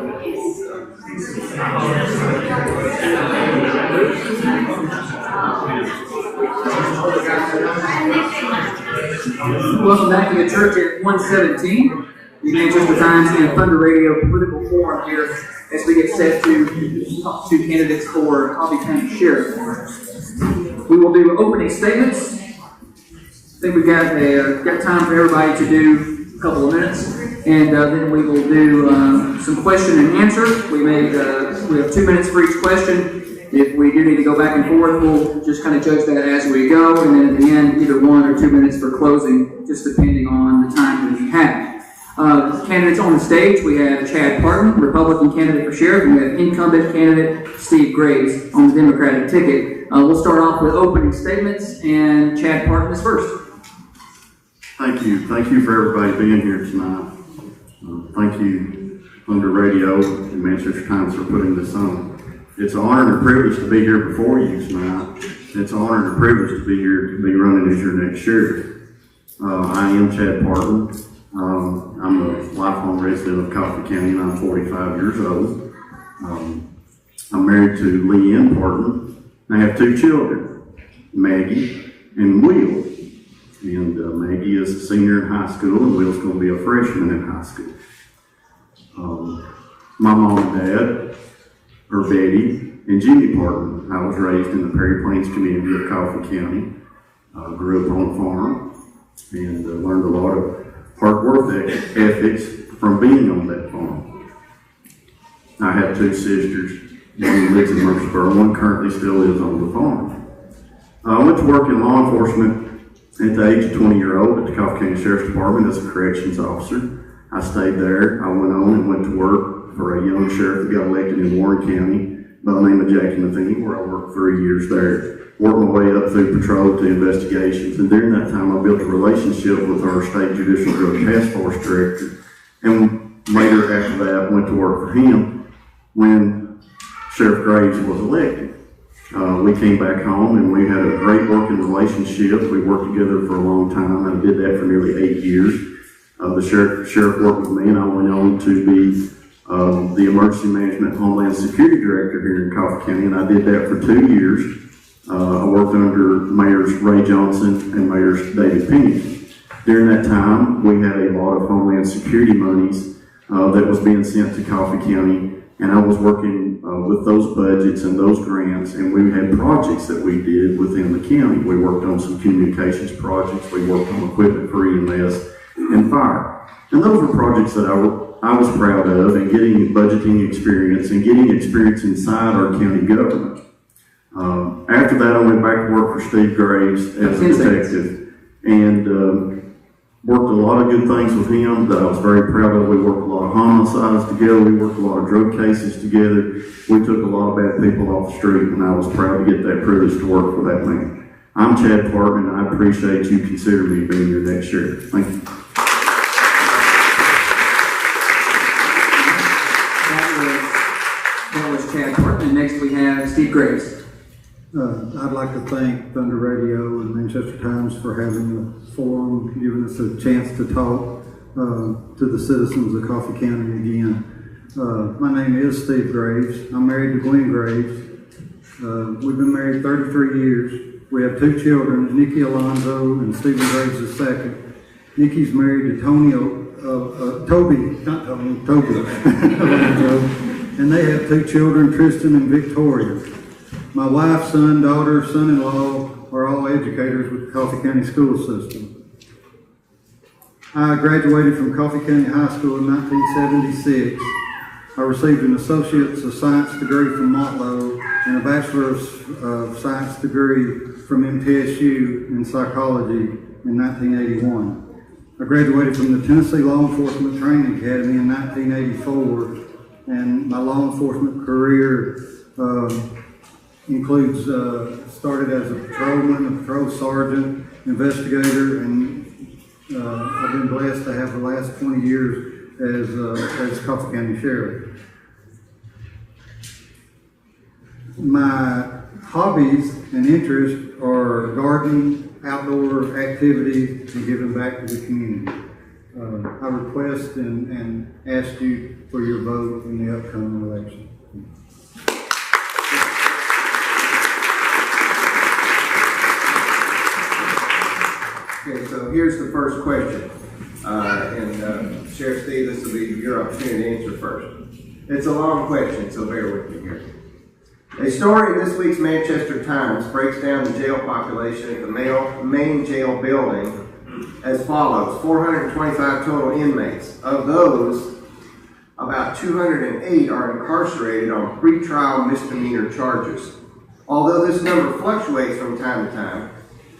Welcome back to the church at 117, the Manchester Times and Thunder Radio political forum here as we get set to talk to candidates for Coffee County Sheriff. We will do opening statements. I think we've got time for everybody to do a couple of minutes, and then we will do some question and answer. We have 2 minutes for each question. If we do need to go back and forth, we'll just kind of judge that as we go, and then at the end, either 1 or 2 minutes for closing, just depending on the time that we have. Candidates on the stage, we have Chad Parton, Republican candidate for sheriff, and we have incumbent candidate Steve Graves on the Democratic ticket. We'll start off with opening statements, and Chad Parton is first. Thank you. Thank you for everybody being here tonight. Thank you, Thunder Radio and Manchester Times, for putting this on. It's an honor and a privilege to be here before you tonight. It's an honor and a privilege to be here to be running as your next sheriff. I am Chad Parton. I'm a lifelong resident of Coffee County, and I'm 45 years old. I'm married to Leanne Parton. I have 2 children, Maggie and Will. And Maggie is a senior in high school, and Will's going to be a freshman in high school. My mom and dad are Betty and Jimmy Parton. I was raised in the Perry Plains community of Coffee County. Grew up on a farm and learned a lot of hard work ethics from being on that farm. I have 2 sisters. One lives in Murfreesboro, one currently still lives on the farm. I went to work in law enforcement at the age of 20-year-old at the Coffee County Sheriff's Department as a corrections officer. I stayed there. I went on and went to work for a young sheriff that got elected in Warren County by the name of Jackie Matheny, where I worked 3 years there. Worked my way up through patrol to investigations, and during that time I built a relationship with our state judicial drug task force director, and later after that went to work for him when Sheriff Graves was elected. We came back home and we had a great working relationship. We worked together for a long time. I did that for nearly 8 years. The sheriff worked with me, and I went on to be the Emergency Management Homeland Security Director here in Coffee County, and I did that for 2 years. I worked under Mayors Ray Johnson and Mayors David Penny. During that time, we had a lot of Homeland Security monies that was being sent to Coffee County, and I was working with those budgets and those grants, and we had projects that we did within the county. We worked on some communications projects, we worked on equipment for EMS and fire. And those were projects that I was proud of, and getting budgeting experience and getting experience inside our county government. After that, I went back to work for Steve Graves as a detective, and worked a lot of good things with him that I was very proud of. We worked a lot of homicides together. We worked a lot of drug cases together. We took a lot of bad people off the street, and I was proud to get that privilege to work for that man. I'm Chad Parton, and I appreciate you considering me being your next sheriff. Thank you. That was Chad Parton, and next we have Steve Graves. I'd like to thank Thunder Radio and Manchester Times for having the forum, giving us a chance to talk to the citizens of Coffee County again. My name is Steve Graves. I'm married to Gwen Graves. We've been married 33 years. We have 2 children, Nikki Alonzo and Stephen Graves II. Nikki's married to Toby Alonzo, and they have 2 children, Tristan and Victoria. My wife, son, daughter, son-in-law are all educators with the Coffee County school system. I graduated from Coffee County High School in 1976. I received an Associate's of Science degree from Motlow and a Bachelor of Science degree from MTSU in Psychology in 1981. I graduated from the Tennessee Law Enforcement Training Academy in 1984, and my law enforcement career includes started as a patrolman, a patrol sergeant, investigator, and I've been blessed to have the last 20 years as Coffee County Sheriff. My hobbies and interests are gardening, outdoor activities, and giving back to the community. I request and ask you for your vote in the upcoming election. Okay, so here's the first question. Sheriff Steve, this will be your opportunity to answer first. It's a long question, so bear with me here. A story in this week's Manchester Times breaks down the jail population at the main jail building as follows: 425 total inmates. Of those, about 208 are incarcerated on pretrial misdemeanor charges. Although this number fluctuates from time to time,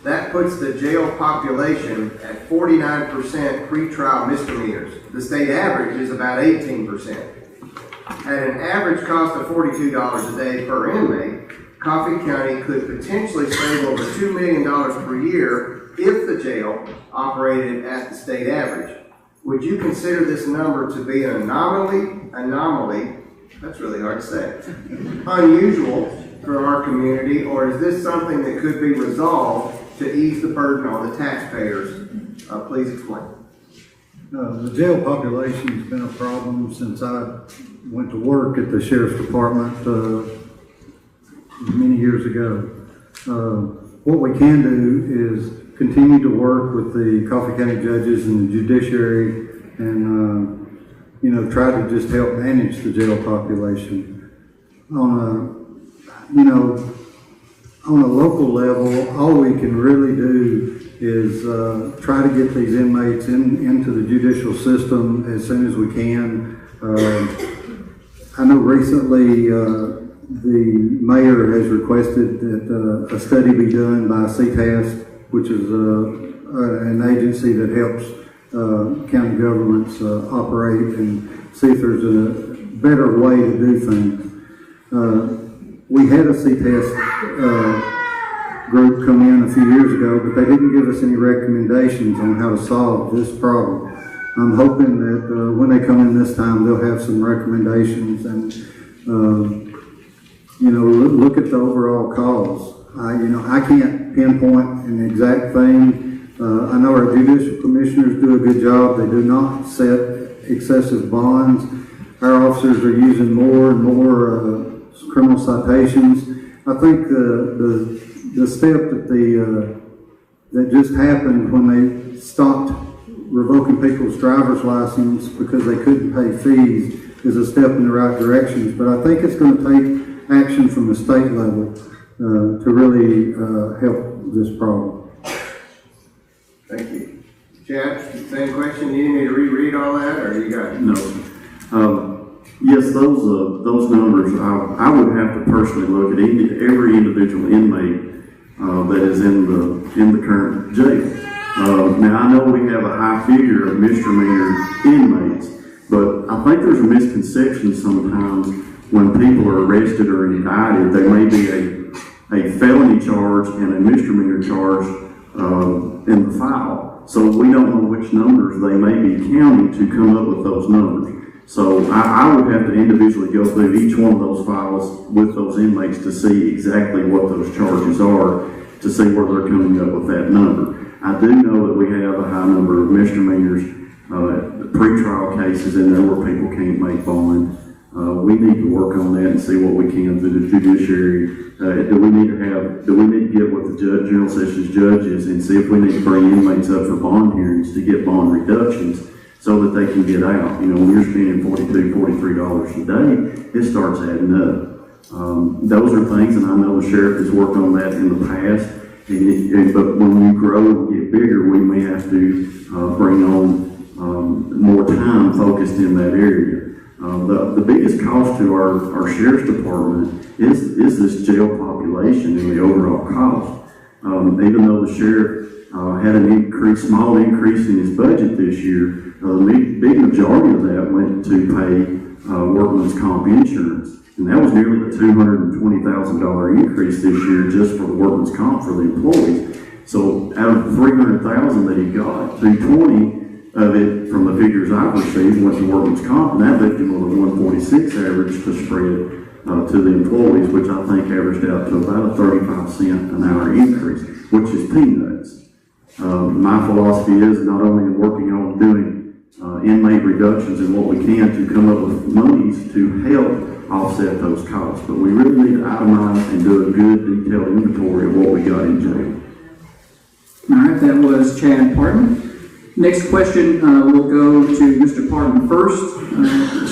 that puts the jail population at 49% pretrial misdemeanors. The state average is about 18%. At an average cost of $42 a day per inmate, Coffee County could potentially save over $2 million per year if the jail operated at the state average. Would you consider this number to be an anomaly, that's really hard to say, unusual for our community, or is this something that could be resolved to ease the burden on the taxpayers? Please explain. The jail population has been a problem since I went to work at the Sheriff's Department many years ago. What we can do is continue to work with the Coffee County judges and the judiciary and, try to just help manage the jail population. On a local level, all we can really do is try to get these inmates into the judicial system as soon as we can. I know recently the mayor has requested that a study be done by CTAS, which is an agency that helps county governments operate and see if there's a better way to do things. We had a CTAS group come in a few years ago, but they didn't give us any recommendations on how to solve this problem. I'm hoping that when they come in this time, they'll have some recommendations and, look at the overall cause. I can't pinpoint an exact thing. I know our judicial commissioners do a good job. They do not set excessive bonds. Our officers are using more and more criminal citations. I think the step that just happened when they stopped revoking people's driver's license because they couldn't pay fees is a step in the right direction. But I think it's going to take action from the state level to really help this problem. Thank you. Chad, same question. Do you need me to reread all that, or you got it? No. Yes, those numbers, I would have to personally look at every individual inmate that is in the current jail. Now, I know we have a high figure of misdemeanor inmates, but I think there's a misconception sometimes when people are arrested or indicted. There may be a felony charge and a misdemeanor charge in the file. So we don't know which numbers they may be counting to come up with those numbers. So I would have to individually go through each one of those files with those inmates to see exactly what those charges are, to see where they're coming up with that number. I do know that we have a high number of misdemeanors, pre-trial cases in there where people can't make bond. We need to work on that and see what we can through the judiciary. Do we need to get with the general sessions judges and see if we need to bring inmates up for bond hearings to get bond reductions so that they can get out? When you're spending $42, $43 a day, it starts adding up. Those are things, and I know the sheriff has worked on that in the past. But when we grow and get bigger, we may have to bring on more time focused in that area. The biggest cost to our sheriff's department is this jail population and the overall cost. Even though the sheriff had a small increase in his budget this year, the big majority of that went to pay workman's comp insurance. And that was nearly a $220,000 increase this year just for the workman's comp for the employees. So out of the $300,000 that he got, $220,000 of it from the figures I've received went to workman's comp, and that left him with a $146 average to spread to the employees, which I think averaged out to about a 35-cent an hour increase, which is peanuts. My philosophy is not only working on doing inmate reductions and what we can to come up with monies to help offset those costs. But we really need to itemize and do a good detailed inventory of what we got in jail. All right, that was Chad Parton. Next question will go to Mr. Parton first.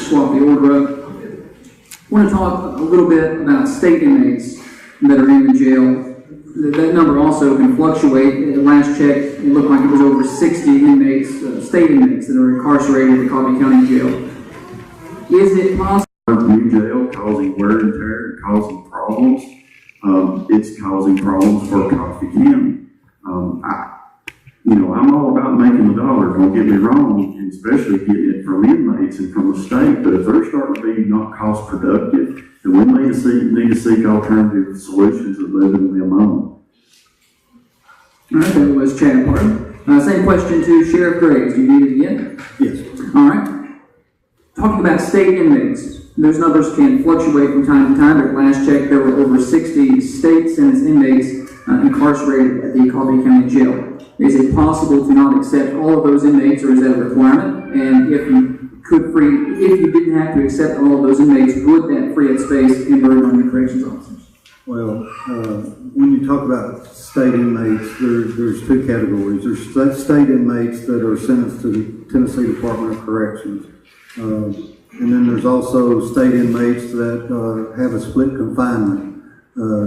Swap the order up. I want to talk a little bit about state inmates that are in the jail. That number also can fluctuate. At the last check, it looked like it was over 60 inmates, state inmates, that are incarcerated at Coffee County Jail. Is it possible? New jail causing wear and tear, causing problems. It's causing problems for Coffee County. I'm all about making the dollar, don't get me wrong, and especially getting it from inmates and from the state, but if they're starting to be not cost productive, then we need to seek alternative solutions of moving them on. All right, that was Chad Parton. Same question to Sheriff Graves. Do you need it again? Yes. All right. Talking about state inmates, those numbers can fluctuate from time to time, but at last check there were over 60 state sentence inmates incarcerated at the Coffee County Jail. Is it possible to not accept all of those inmates, or is that a requirement? And if you didn't have to accept all of those inmates, would that free up space in burden on the corrections officers? Well, when you talk about state inmates, there's two categories. There's state inmates that are sentenced to the Tennessee Department of Corrections. And then there's also state inmates that have a split confinement.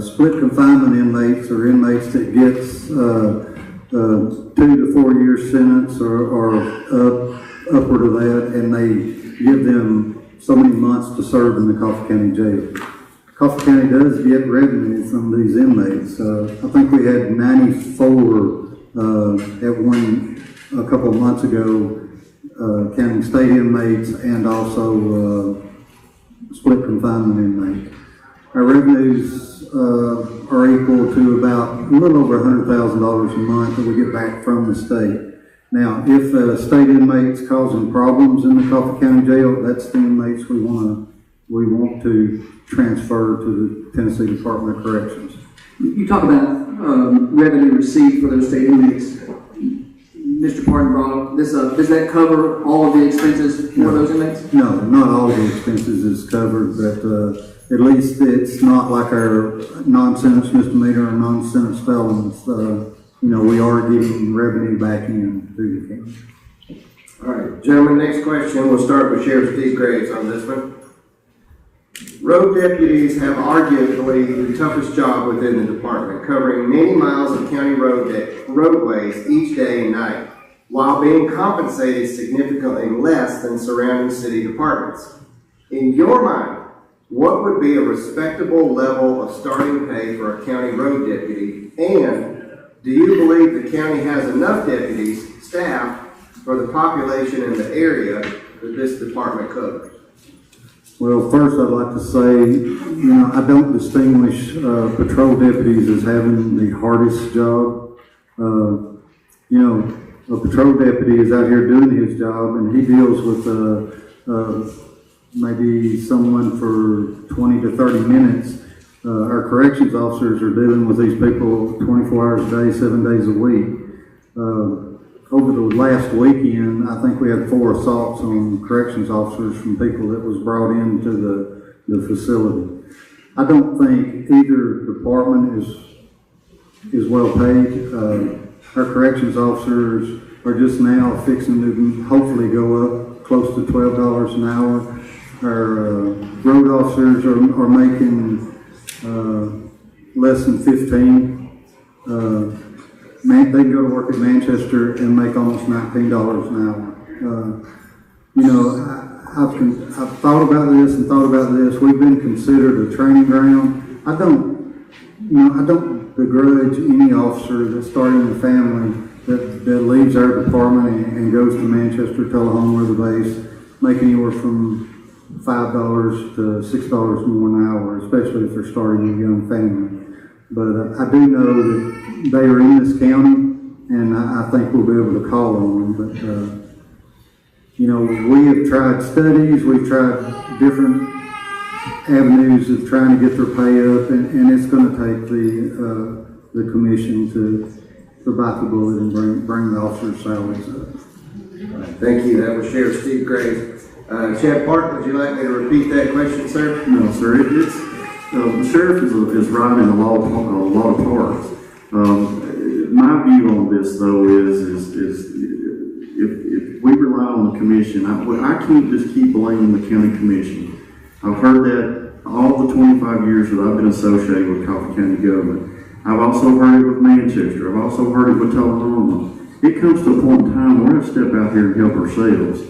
Split confinement inmates are inmates that gets 2 to 4 year sentence or upward of that, and they give them so many months to serve in the Coffee County Jail. Coffee County does get revenue from these inmates. I think we had 94 a couple of months ago, counting state inmates and also split confinement inmates. Our revenues are equal to about a little over $100,000 a month that we get back from the state. Now, if state inmates causing problems in the Coffee County Jail, that's the inmates we want to transfer to the Tennessee Department of Corrections. You talk about revenue received for those state inmates. Mr. Parton brought up this up. Does that cover all of the expenses for those inmates? No, not all the expenses is covered, but at least it's not like our non-sentence misdemeanor or non-sentence felons. We are getting revenue back in through the county. All right, gentlemen, next question. We'll start with Sheriff Steve Graves on this one. Road deputies have arguably the toughest job within the department, covering many miles of county roadways each day and night, while being compensated significantly less than surrounding city departments. In your mind, what would be a respectable level of starting pay for a county road deputy? And do you believe the county has enough deputies, staff, for the population in the area that this department covers? Well, first I'd like to say, I don't distinguish patrol deputies as having the hardest job. A patrol deputy is out here doing his job, and he deals with maybe someone for 20 to 30 minutes. Our corrections officers are dealing with these people 24 hours a day, 7 days a week. Over the last weekend, I think we had 4 assaults on corrections officers from people that was brought into the facility. I don't think either department is well paid. Our corrections officers are just now fixing to hopefully go up close to $12 an hour. Our road officers are making less than 15. They can go to work at Manchester and make almost $19 an hour. I've thought about this and thought about this. We've been considered a training ground. I don't begrudge any officer that's starting a family that leaves our department and goes to Manchester, Tullahoma, or the base, make anywhere from $5 to $6 more an hour, especially if they're starting a young family. But I do know that they are in this county, and I think we'll be able to call on them. But, we have tried studies, we've tried different avenues of trying to get their pay up, and it's going to take the commission to bite the bullet and bring the officers' salaries up. Thank you. That was Sheriff Steve Graves. Chad Park, would you like me to repeat that question, sir? No, sir. The sheriff is right in a lot of parts. My view on this, though, is if we rely on the commission, I can't just keep blaming the county commission. I've heard that all the 25 years that I've been associated with Coffee County government. I've also heard it with Manchester. I've also heard it with Tullahoma. It comes to a point in time where we have to step out here and help ourselves.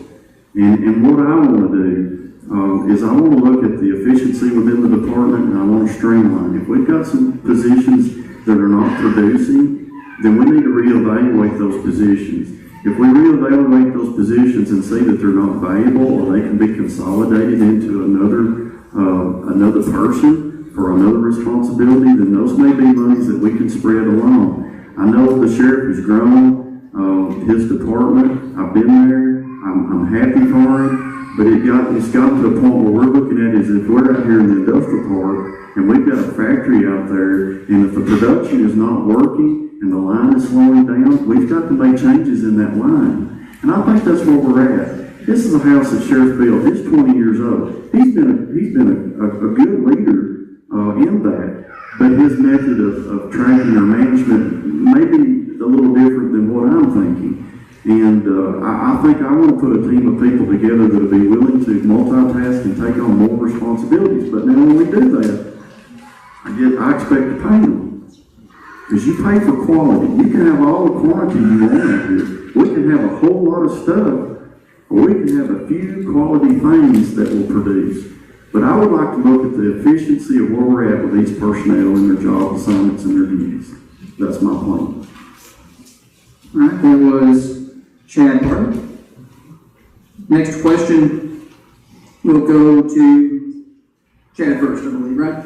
And what I want to do is I want to look at the efficiency within the department, and I want to streamline. If we've got some positions that are not producing, then we need to reevaluate those positions. If we reevaluate those positions and see that they're not valuable or they can be consolidated into another person for another responsibility, then those may be monies that we can spread along. I know the sheriff has grown his department. I've been there. I'm happy for him, but it's gotten to a point where we're looking at is if we're out here in the industrial park and we've got a factory out there, and if the production is not working and the line is slowing down, we've got to make changes in that line. And I think that's where we're at. This is a house that Sheriff built. It's 20 years old. He's been a good leader in that, but his method of tracking or management may be a little different than what I'm thinking. And I think I want to put a team of people together that will be willing to multitask and take on more responsibilities. But now when we do that, I expect to pay them. Because you pay for quality. You can have all the quantity you want out here. We can have a whole lot of stuff, or we can have a few quality things that will produce. But I would like to look at the efficiency of where we're at with each personnel and their job assignments and their duties. That's my plan. All right, that was Chad Parton. Next question will go to Chad first, I believe, right?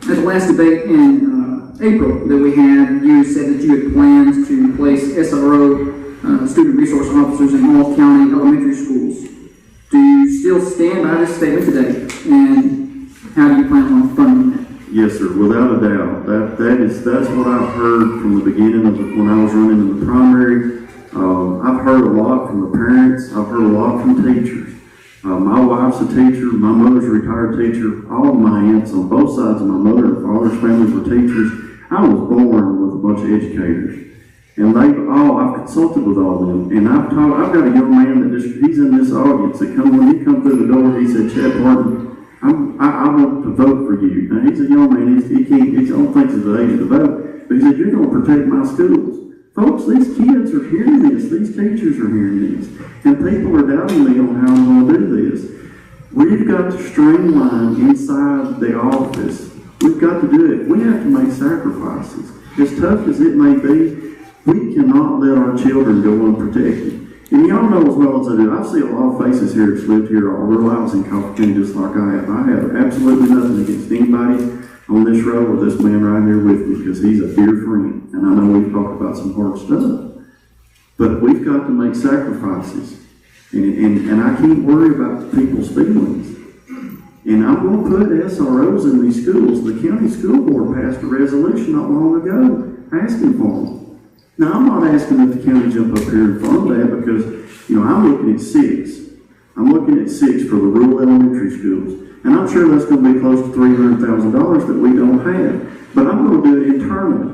At the last debate in April that we had, you said that you had plans to place SRO, student resource officers, in all county elementary schools. Do you still stand by this statement today? And how do you plan on funding that? Yes, sir, without a doubt. That's what I've heard from the beginning of when I was running in the primary. I've heard a lot from the parents. I've heard a lot from teachers. My wife's a teacher. My mother's a retired teacher. All of my aunts on both sides of my mother and father's families were teachers. I was born with a bunch of educators. And I've consulted with all of them. And I've got a young man he's in this audience that when he come through the door, he said, Chad Parton, I want to vote for you. Now, he's a young man. He don't think it's the age to vote. But he said, you're going to protect my schools. Folks, these kids are hearing this. These teachers are hearing this. And people are doubting me on how I'm going to do this. We've got to streamline inside the office. We've got to do it. We have to make sacrifices. As tough as it may be, we cannot let our children go unprotected. And y'all know as well as I do, I see a lot of faces here that's lived here all their lives in Coffee County just like I have. I have absolutely nothing against anybody on this road or this man right here with me because he's a dear friend. And I know we've talked about some hard stuff. But we've got to make sacrifices. And I can't worry about people's feelings. And I'm going to put SROs in these schools. The county school board passed a resolution not long ago asking for them. Now, I'm not asking that the county jump up here and fund that because, I'm looking at 6. I'm looking at 6 for the rural elementary schools. And I'm sure that's going to be close to $300,000 that we don't have. But I'm going to do it internally.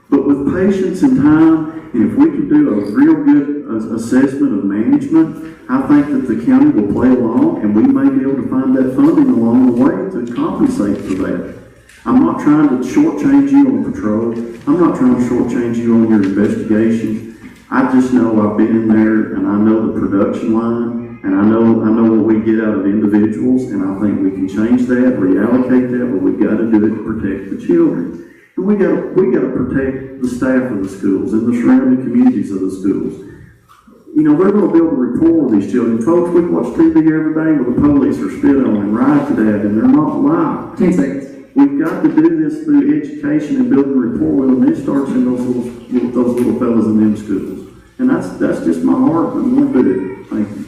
But with patience and time, and if we can do a real good assessment of management, I think that the county will play along and we may be able to find that funding along the way to compensate for that. I'm not trying to shortchange you on patrol. I'm not trying to shortchange you on your investigations. I just know I've been in there and I know the production line and I know what we get out of individuals, and I think we can change that, reallocate that, but we've got to do it to protect the children. And we got to protect the staff of the schools and the surrounding communities of the schools. We're going to build a rapport with these children. Folks, we watch TV every day where the police are spit on and rioted at, and they're not alive. 10 seconds. We've got to do this through education and building rapport with them. It starts in those little fellas in them schools. And that's just my heart. I'm going to do it. Thank you.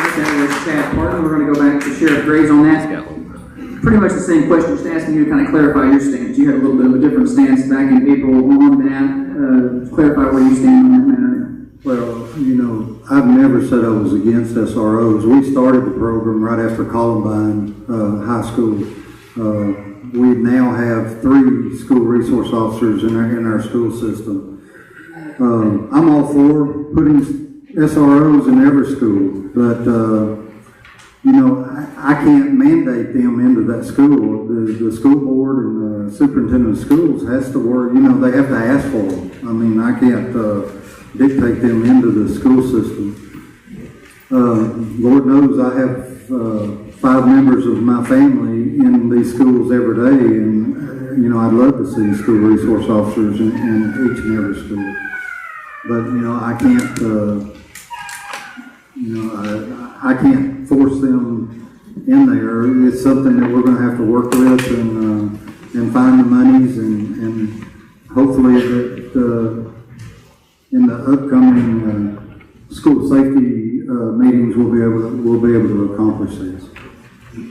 Okay, there's Chad Parton. We're going to go back to Sheriff Graves on that. pretty much the same question, just asking you to kind of clarify your stance. You had a little bit of a different stance back in April on that. Clarify where you stand on that matter. Well, you know, I've never said I was against SROs. We started the program right after Columbine High School. We now have 3 school resource officers in our school system. I'm all for putting SROs in every school, but you know, I can't mandate them into that school. The school board and the superintendent of schools has to work. You know, they have to ask for them. I mean, I can't dictate them into the school system. Lord knows I have 5 members of my family in these schools every day, and you know, I'd love to see school resource officers in each and every school. But you know, I can't. You know, I can't force them in there. It's something that we're going to have to work with and find the monies and hopefully that in the upcoming school safety meetings we'll be able to accomplish this.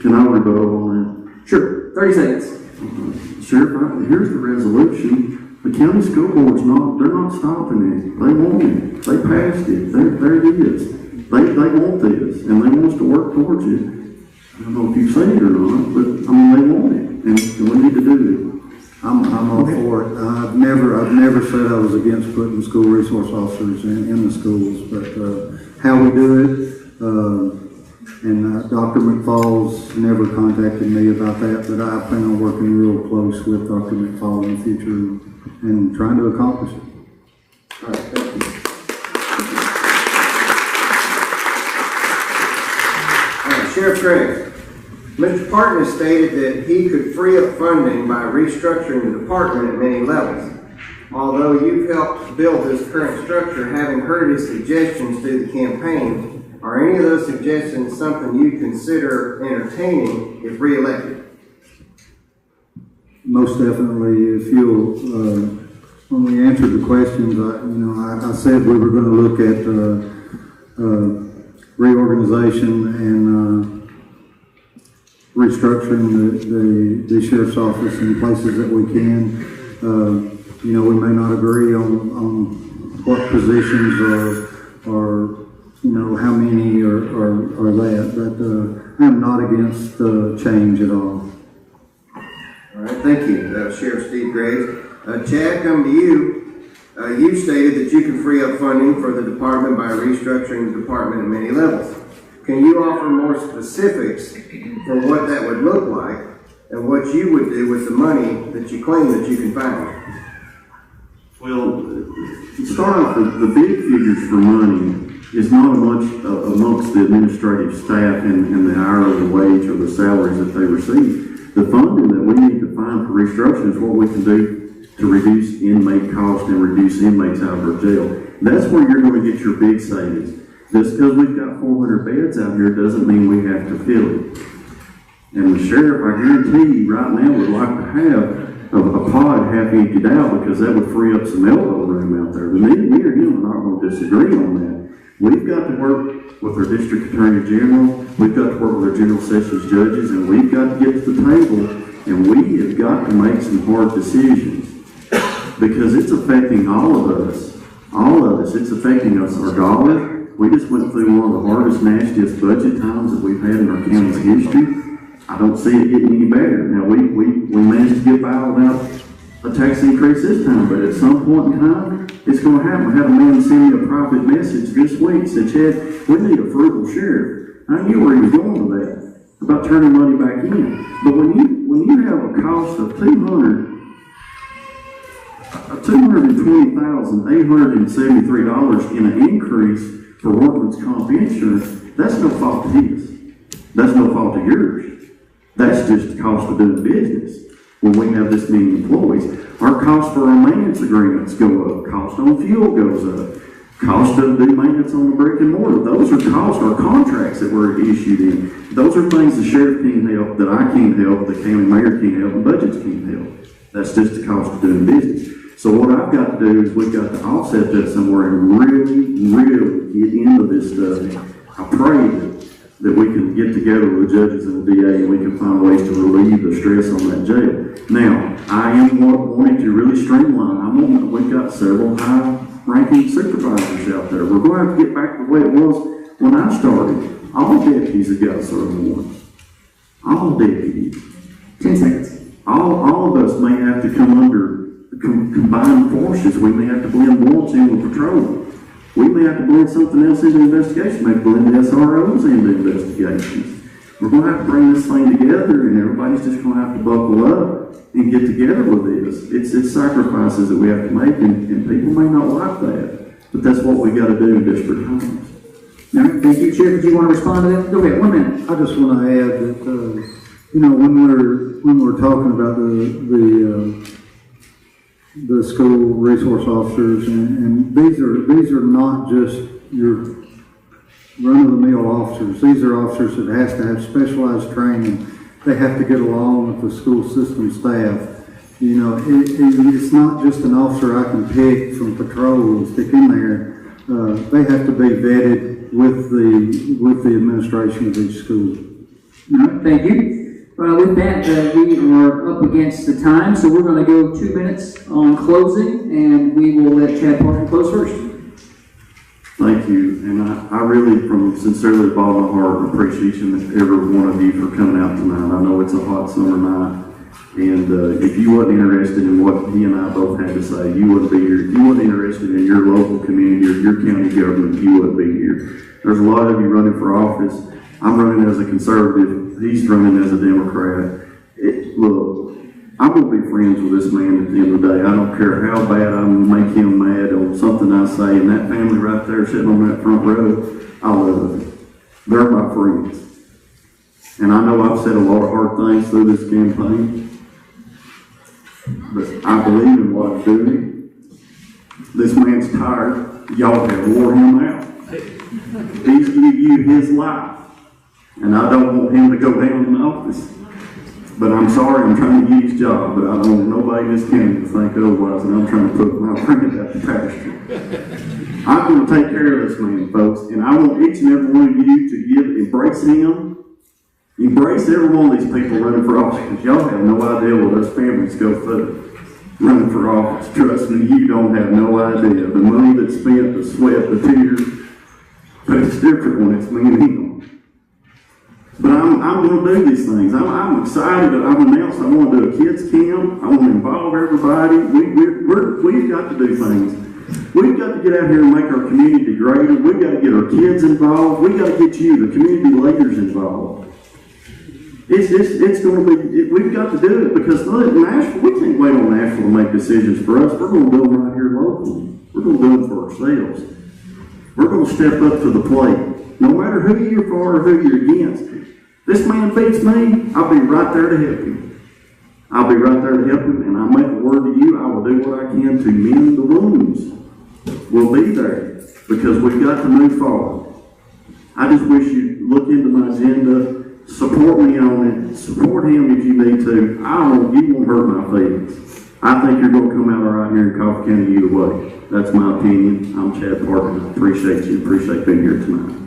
Can I rebuttal on that? Sure, 30 seconds. Sheriff, here's the resolution. The county school board's they're not stopping it. They want it. They passed it. There it is. They want this, and they want us to work towards it. I don't know if you've seen it or not, but I mean, they want it, and we need to do it. I'm all for it. I've never said I was against putting school resource officers in the schools, but how we do it, and Dr. McFall's never contacted me about that, but I plan on working real close with Dr. McFall in the future and trying to accomplish it. All right, thank you. Sheriff Gregg, Mr. Parton has stated that he could free up funding by restructuring the department at many levels. Although you've helped build this current structure, having heard his suggestions through the campaign, are any of those suggestions something you'd consider entertaining if re-elected? Most definitely. If you'll, when we answered the questions, I said we were going to look at reorganization and restructuring the sheriff's office in places that we can. You know, we may not agree on what positions or you know, how many or that, but I'm not against change at all. All right, thank you. That was Sheriff Steve Graves. Chad, come to you. You stated that you can free up funding for the department by restructuring the department at many levels. Can you offer more specifics for what that would look like and what you would do with the money that you claim that you can find? Well, to start off, the big figures for money is not much amongst the administrative staff and the hourly wage or the salaries that they receive. The funding that we need to find for restructuring is what we can do to reduce inmate cost and reduce inmates out of our jail. That's where you're going to get your big savings. Just because we've got 400 beds out here doesn't mean we have to fill it. And the sheriff, I guarantee you right now, would like to have a pod half emptied out because that would free up some elbow room out there. But me and him are not going to disagree on that. We've got to work with our district attorney general, we've got to work with our general sessions judges, and we've got to get to the table, and we have got to make some hard decisions. Because it's affecting all of us. It's affecting us, our dollar. We just went through one of the hardest, nastiest budget times that we've had in our county's history. I don't see it getting any better. Now, we managed to get by without a tax increase this time, but at some point in time, it's going to happen. I had a man send me a private message this week, said, Chad, we need a frugal sheriff. I knew where he was going with that, about turning money back in. But when you have a cost of $220,873 in an increase for workman's comp insurance, that's no fault of his. That's no fault of yours. That's just the cost of doing business. When we have this many employees, our cost for our maintenance agreements go up. Cost on fuel goes up. Cost of the maintenance on the brick and mortar. Those are costs, our contracts that were issued in. Those are things the sheriff can't help, that I can't help, the county mayor can't help, and budgets can't help. That's just the cost of doing business. So what I've got to do is we've got to offset that somewhere and really get into this stuff. I pray that we can get together with the judges and the DA and we can find ways to relieve the stress on that jail. Now, I am wanting to really streamline. We've got several high-ranking supervisors out there. We're going to have to get back to the way it was when I started. All deputies have got to serve warrants. All deputies. 10 seconds. All of us may have to come under combined forces. We may have to blend warrants in with patrol. We may have to blend something else into investigation. Maybe blend the SROs into investigations. We're going to have to bring this thing together, and everybody's just going to have to buckle up and get together with this. It's sacrifices that we have to make, and people may not like that, but that's what we got to do in desperate times. All right, thank you. Sheriff, do you want to respond to that? Go ahead, 1 minute. I just want to add that, when we're talking about the school resource officers, and these are not just your run-of-the-mill officers. These are officers that have to have specialized training. They have to get along with the school system staff. It's not just an officer I can pick from patrol and stick in there. They have to be vetted with the administration of each school. All right, thank you. With that, we are up against the time, so we're going to go 2 minutes on closing, and we will let Chad Parton close first. Thank you, and I really, from sincerely the bottom of my heart, appreciate each and every one of you for coming out tonight. I know it's a hot summer night, and if you wasn't interested in what he and I both had to say, you wouldn't be here. If you wasn't interested in your local community or your county government, you wouldn't be here. There's a lot of you running for office. I'm running as a conservative. He's running as a Democrat. Look, I'm going to be friends with this man at the end of the day. I don't care how bad I make him mad on something I say, and that family right there sitting on that front row, I love them. They're my friends. And I know I've said a lot of hard things through this campaign, but I believe in what I'm doing. This man's tired. Y'all have wore him out. He's giving you his life. And I don't want him to go down in office. But I'm sorry, I'm trying to get his job, but I don't want nobody in this county to think otherwise, and I'm trying to put my friend out the pasture. I'm going to take care of this man, folks, and I want each and every one of you to embrace him. Embrace every one of these people running for office, because y'all have no idea what us families go through running for office. Trust me, you don't have no idea. The money that's spent, the sweat, the tears, but it's different when it's me and him. But I'm going to do these things. I'm excited. I'm announced I want to do a kids camp. I want to involve everybody. We've got to do things. We've got to get out here and make our community greater. We've got to get our kids involved. We've got to get you, the community leaders, involved. It's going to be, we've got to do it because look, Nashville, we can't wait on Nashville to make decisions for us. We're going to do them right here locally. We're going to do them for ourselves. We're going to step up to the plate. No matter who you're for or who you're against. This man beats me, I'll be right there to help him. I'll be right there to help him, and I'll make a word to you. I will do what I can to mend the wounds. We'll be there because we've got to move forward. I just wish you'd look into my agenda, support me on it, support him if you need to. You won't hurt my feelings. I think you're going to come out all right here in Coffee County either way. That's my opinion. I'm Chad Parton. I appreciate you. Appreciate being here tonight.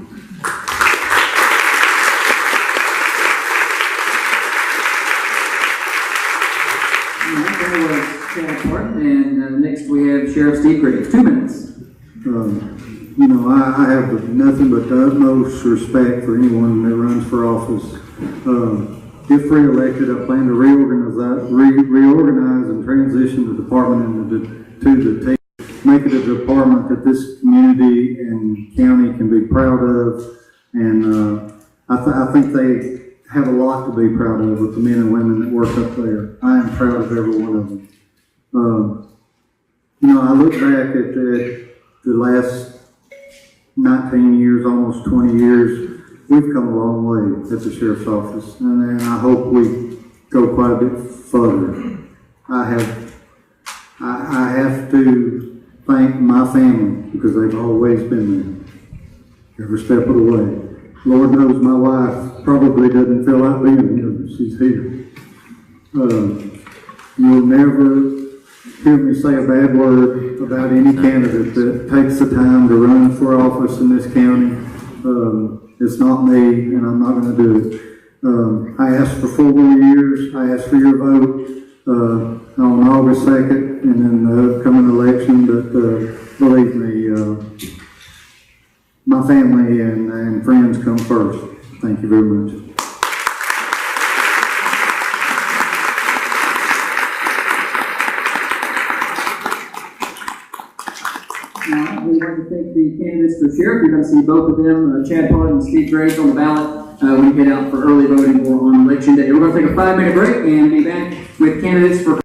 Chad Parton, and next we have Sheriff Steve Graves. 2 minutes. I have nothing but the utmost respect for anyone that runs for office. If re-elected, I plan to reorganize and transition the department to the team, make it a department that this community and county can be proud of, and I think they have a lot to be proud of with the men and women that work up there. I am proud of every one of them. I look back at the last 19 years, almost 20 years, we've come a long way at the sheriff's office, and I hope we go quite a bit further. I have to thank my family because they've always been there, every step of the way. Lord knows my wife probably doesn't feel like being here, but she's here. You'll never hear me say a bad word about any candidate that takes the time to run for office in this county. It's not me, and I'm not gonna do it. I asked for 4 more years. I asked for your vote, on August 2nd, and then the upcoming election, but, believe me, my family and friends come first. Thank you very much. We'd like to thank the candidates for sheriff. You're going to see both of them, Chad Parton and Steve Graves, on the ballot when you head out for early voting or on election day. We're going to take a 5-minute break and be back with candidates for